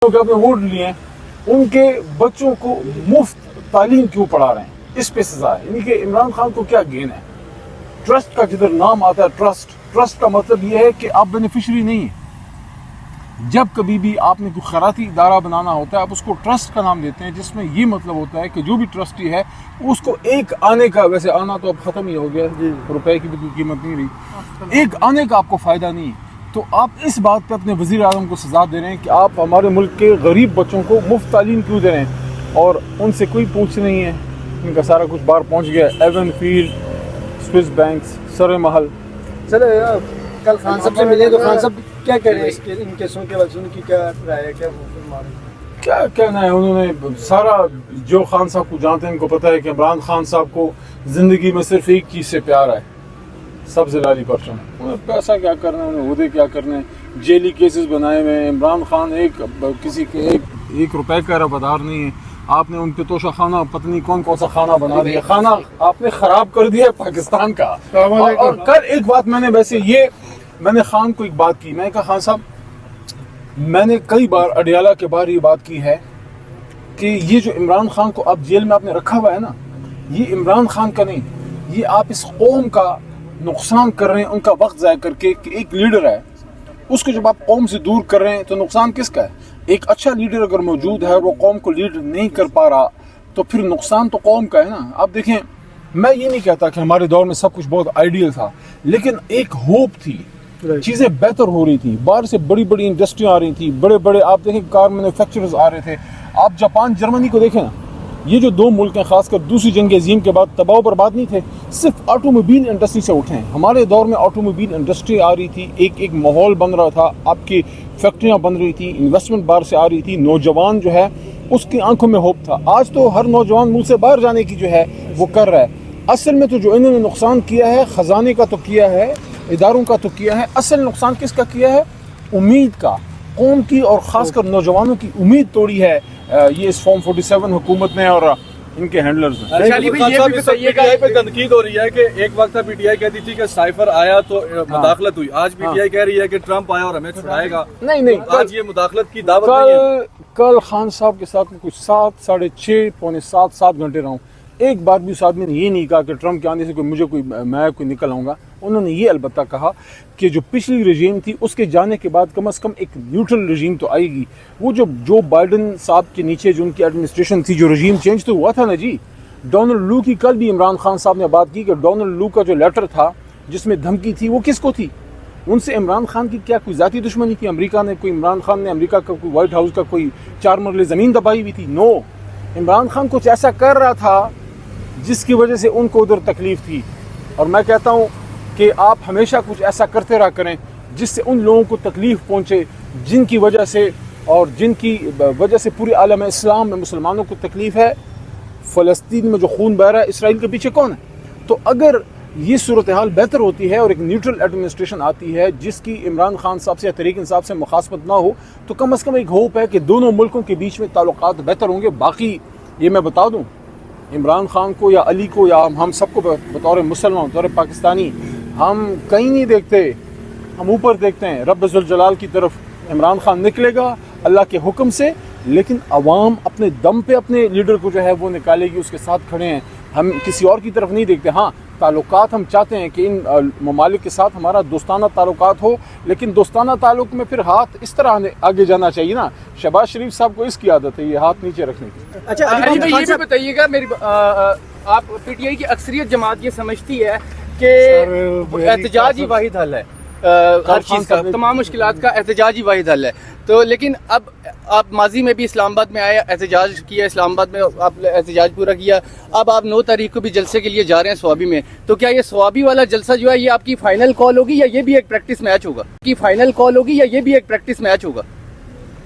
کہ آپ نے ووٹ لیے ہیں ان کے بچوں کو مفت تعلیم کیوں پڑھا رہے ہیں؟ اس پہ سزا ہے. یعنی کہ عمران خان کو کیا گین ہے؟ ٹرسٹ کا جدھر نام آتا ہے ٹرسٹ کا مطلب یہ ہے کہ آپ بینیفیشری نہیں ہیں. جب کبھی بھی آپ نے کوئی خیراتی ادارہ بنانا ہوتا ہے آپ اس کو ٹرسٹ کا نام دیتے ہیں، جس میں یہ مطلب ہوتا ہے کہ جو بھی ٹرسٹی ہے اس کو ایک آنے کا، ویسے آنا تو اب ختم ہی ہو گیا، روپے کی بھی کوئی قیمت نہیں رہی، ایک آنے کا آپ کو فائدہ نہیں. تو آپ اس بات پہ اپنے وزیر اعظم کو سزا دے رہے ہیں کہ آپ ہمارے ملک کے غریب بچوں کو مفت تعلیم کیوں دے رہے ہیں، اور ان سے کوئی پوچھ نہیں ہے. ان کا سارا کچھ باہر پہنچ گیا، ایون فیلڈ، سوئس بینکس، سر محل. چلو کل خان صاحب سے ملے تو خان صاحب کیا کہہ رہے ہیں ان کیسوں کے وقت، ان کی کیا رائے ہے، کیا کہنا ہے؟ انہوں نے سارا جو خان صاحب کو جانتے ہیں ان کو پتہ ہے کہ عمران خان صاحب کو زندگی میں صرف ایک چیز سے پیار ہے، سبز لالی پرچم. انہیں پیسہ کیا کرنا ہے، انہیں عہدے کیا کرنے ہیں، جیلی کیسز بنائے ہوئے ہیں. عمران خان کسی کے ایک روپے کا ربادار نہیں ہے. آپ نے ان پہ توشہ خانہ پتہ نہیں کون کون سا خانہ بنا دیا، خانہ آپ نے خراب کر دیا پاکستان کا. اور کل ایک بات میں نے خان کو ایک بات کی، میں نے کہا خان صاحب میں نے کئی بار اڈیالہ کے بار یہ بات کی ہے کہ یہ جو عمران خان کو آپ جیل میں آپ نے رکھا ہوا ہے نا، یہ عمران خان کا نہیں، یہ آپ اس قوم کا نقصان کر رہے ہیں، ان کا وقت ضائع کر کے. کہ ایک لیڈر ہے اس کو جب آپ قوم سے دور کر رہے ہیں تو نقصان کس کا ہے؟ ایک اچھا لیڈر اگر موجود ہے وہ قوم کو لیڈ نہیں کر پا رہا تو پھر نقصان تو قوم کا ہے نا. آپ دیکھیں، میں یہ نہیں کہتا کہ ہمارے دور میں سب کچھ بہت آئیڈیل تھا، لیکن ایک ہوپ تھی، چیزیں بہتر ہو رہی تھی، باہر سے بڑی بڑی انڈسٹریاں آ رہی تھی، بڑے بڑے آپ دیکھیں کار مینوفیکچررز آ رہے تھے. آپ جاپان جرمنی کو دیکھیں نا، یہ جو دو ملک ہیں خاص کر دوسری جنگ عظیم کے بعد تباہ و برباد نہیں تھے، صرف آٹو موبائل انڈسٹری سے اٹھے ہیں. ہمارے دور میں آٹو موبائل انڈسٹری آ رہی تھی، ایک ماحول بن رہا تھا، آپ کی فیکٹریاں بن رہی تھی، انویسٹمنٹ باہر سے آ رہی تھی، نوجوان جو ہے اس کی آنکھوں میں ہوپ تھا. آج تو ہر نوجوان ملک سے باہر جانے کی جو ہے وہ کر رہا ہے. اصل میں تو جو انہوں نے نقصان کیا ہے خزانے کا تو کیا ہے، اداروں کا تو کیا ہے، اصل نقصان کس کا کیا ہے؟ امید کا، قوم کی اور خاص کر نوجوانوں کی امید توڑی ہے یہ اس فارم 47 حکومت نے اور ان کے ہینڈلرز نے. پہ تنقید ہو رہی ہے کہ ایک وقت تھا پی ٹی آئی کہتی تھی کہ سائفر آیا تو مداخلت ہوئی، آج پی ٹی آئی کہہ رہی ہے کہ ٹرمپ آیا اور ہمیں چھڑائے گا. نہیں، آج یہ مداخلت کی دعوت نہیں ہے. کل خان صاحب کے ساتھ میں کچھ 7، 6:30، پونے 7 گھنٹے رہا ہوں، ایک بار بھی اس آدمی نے یہ نہیں کہا کہ ٹرمپ کے آنے سے میں نکل آؤں گا. انہوں نے یہ البتہ کہا کہ جو پچھلی رجیم تھی اس کے جانے کے بعد کم از کم ایک نیوٹرل رجیم تو آئے گی. وہ جو بائیڈن صاحب کے نیچے جو ان کی ایڈمنسٹریشن تھی، جو رجیم چینج تو ہوا تھا نا جی. ڈونلڈ لو کی کل بھی عمران خان صاحب نے بات کی کہ ڈونلڈ لو کا جو لیٹر تھا جس میں دھمکی تھی وہ کس کو تھی؟ ان سے عمران خان کی کیا کوئی ذاتی دشمنی تھی؟ امریکہ نے عمران خان نے امریکہ کا کوئی وائٹ ہاؤس کا کوئی 4 مرلے زمین دبائی ہوئی تھی؟ نو. عمران خان کچھ ایسا کر رہا تھا جس کی وجہ سے ان کو ادھر تکلیف تھی. اور میں کہتا ہوں کہ آپ ہمیشہ کچھ ایسا کرتے رہا کریں جس سے ان لوگوں کو تکلیف پہنچے جن کی وجہ سے اور جن کی وجہ سے پورے عالم اسلام میں مسلمانوں کو تکلیف ہے. فلسطین میں جو خون بہ رہا ہے، اسرائیل کے پیچھے کون ہے؟ تو اگر یہ صورتحال بہتر ہوتی ہے اور ایک نیوٹرل ایڈمنسٹریشن آتی ہے جس کی عمران خان صاحب سے یا تحریک انصاف سے مخاصمت نہ ہو، تو کم از کم ایک ہوپ ہے کہ دونوں ملکوں کے بیچ میں تعلقات بہتر ہوں گے. باقی یہ میں بتا دوں، عمران خان کو یا علی کو یا ہم سب کو بطور مسلمان، بطور پاکستانی، ہم کہیں نہیں دیکھتے، ہم اوپر دیکھتے ہیں رب ذوالجلال کی طرف. عمران خان نکلے گا اللہ کے حکم سے، لیکن عوام اپنے دم پہ اپنے لیڈر کو جو ہے وہ نکالے گی، اس کے ساتھ کھڑے ہیں. ہم کسی اور کی طرف نہیں دیکھتے. ہاں، تعلقات ہم چاہتے ہیں کہ ان ممالک کے ساتھ ہمارا دوستانہ تعلقات ہو، لیکن دوستانہ تعلق میں پھر ہاتھ اس طرح آگے جانا چاہیے نا. شہباز شریف صاحب کو اس کی عادت ہے یہ ہاتھ نیچے رکھنے کی. اچھا علی بھائی یہ بھی بتائیے گا، میری آپ پی ٹی آئی کی اکثریت جماعت یہ سمجھتی ہے کہ احتجاج ہی واحد حل ہے ہر چیز کا، تمام مشکلات کا احتجاج ہی واحد حل ہے. تو لیکن اب آپ ماضی میں بھی اسلام آباد میں آئے، احتجاج کیا، اسلام آباد میں آپ احتجاج پورا کیا، اب آپ 9 تاریخ کو بھی جلسے کے لیے جا رہے ہیں سوابی میں. تو کیا یہ سوابی والا جلسہ جو ہے یہ آپ کی فائنل کال ہوگی یا یہ بھی ایک پریکٹس میچ ہوگا؟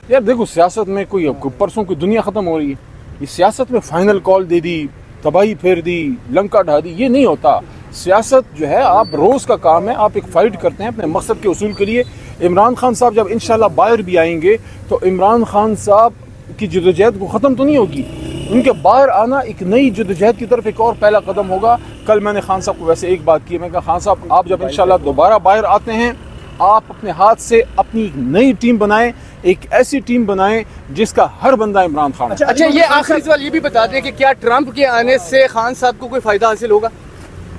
یار دیکھو، سیاست میں کوئی پرسوں کوئی دنیا ختم ہو رہی ہے، یہ سیاست میں فائنل کال دے دی، تباہی پھیر دی، لنکا ڈھا دی، یہ نہیں ہوتا. سیاست جو ہے آپ روز کا کام ہے، آپ ایک فائٹ کرتے ہیں اپنے مقصد کے اصول کے لیے. عمران خان صاحب جب انشاءاللہ باہر بھی آئیں گے تو عمران خان صاحب کی جدوجہد کو ختم تو نہیں ہوگی، ان کے باہر آنا ایک نئی جدوجہد کی طرف ایک اور پہلا قدم ہوگا. کل میں نے خان صاحب کو ویسے ایک بات کی، میں کہا خان صاحب آپ جب انشاءاللہ دوبارہ باہر آتے ہیں، آپ اپنے ہاتھ سے اپنی نئی ٹیم بنائیں ایک ایسی ٹیم بنائیں جس کا ہر بندہ عمران خان ہے. اچھا یہ آخری سوال یہ بھی بتا دیں کہ کیا ٹرمپ کے آنے سے خان صاحب کو کوئی فائدہ حاصل ہوگا؟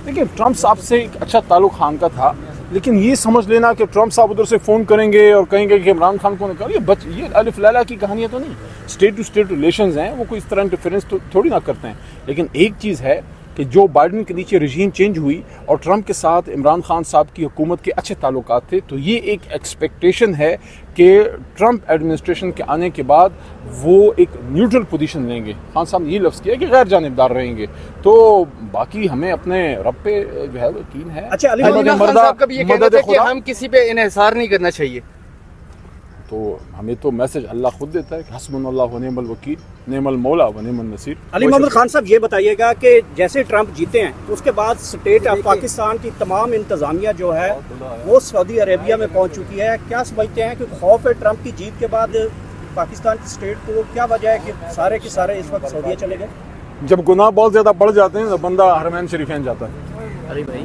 دیکھیں ٹرمپ صاحب سے ایک اچھا تعلق خان کا تھا، لیکن یہ سمجھ لینا کہ ٹرمپ صاحب ادھر سے فون کریں گے اور کہیں گے کہ عمران خان کو نکال، یہ الف لیلا کی کہانیاں تو نہیں. اسٹیٹ ٹو اسٹیٹ ریلیشنز ہیں، وہ کوئی اس طرح انٹرفیئرنس تو تھوڑی نہ کرتے ہیں. لیکن ایک چیز ہے کہ جو بائیڈن کے نیچے رجیم چینج ہوئی اور ٹرمپ کے ساتھ عمران خان صاحب کی حکومت کے اچھے تعلقات تھے، تو یہ ایک ایکسپیکٹیشن ہے کہ ٹرمپ ایڈمنسٹریشن کے آنے کے بعد وہ ایک نیوٹرل پوزیشن لیں گے. خان صاحب نے یہ لفظ کیا کہ غیر جانبدار رہیں گے. تو باقی ہمیں اپنے رب پہ جو ہے وہ یقین ہے. اچھا علی خان صاحب کا بھی یہ کہنا تھا کہ ہم کسی پہ انحصار نہیں کرنا چاہیے. تو ہمیں تو میسج اللہ خود دیتا ہے کہ حسبنا اللہ و نعم الوکیل، نعم المولا و نعم النصیر. علی محمد خان صاحب یہ بتائیے گا کہ جیسے ٹرمپ جیتے ہیں تو اس کے بعد اسٹیٹ آف پاکستان کی تمام انتظامیہ جو ہے وہ سعودی عربیہ میں پہنچ چکی ہے. کیا سمجھتے ہیں کہ خوف ہے ٹرمپ کی جیت کے بعد پاکستان کی اسٹیٹ کو؟ کیا وجہ ہے کہ سارے کے سارے اس وقت سعودیہ چلے گئے؟ جب گناہ بہت زیادہ بڑھ جاتے ہیں تو بندہ حرمین شریفین جاتا ہے. علی بھائی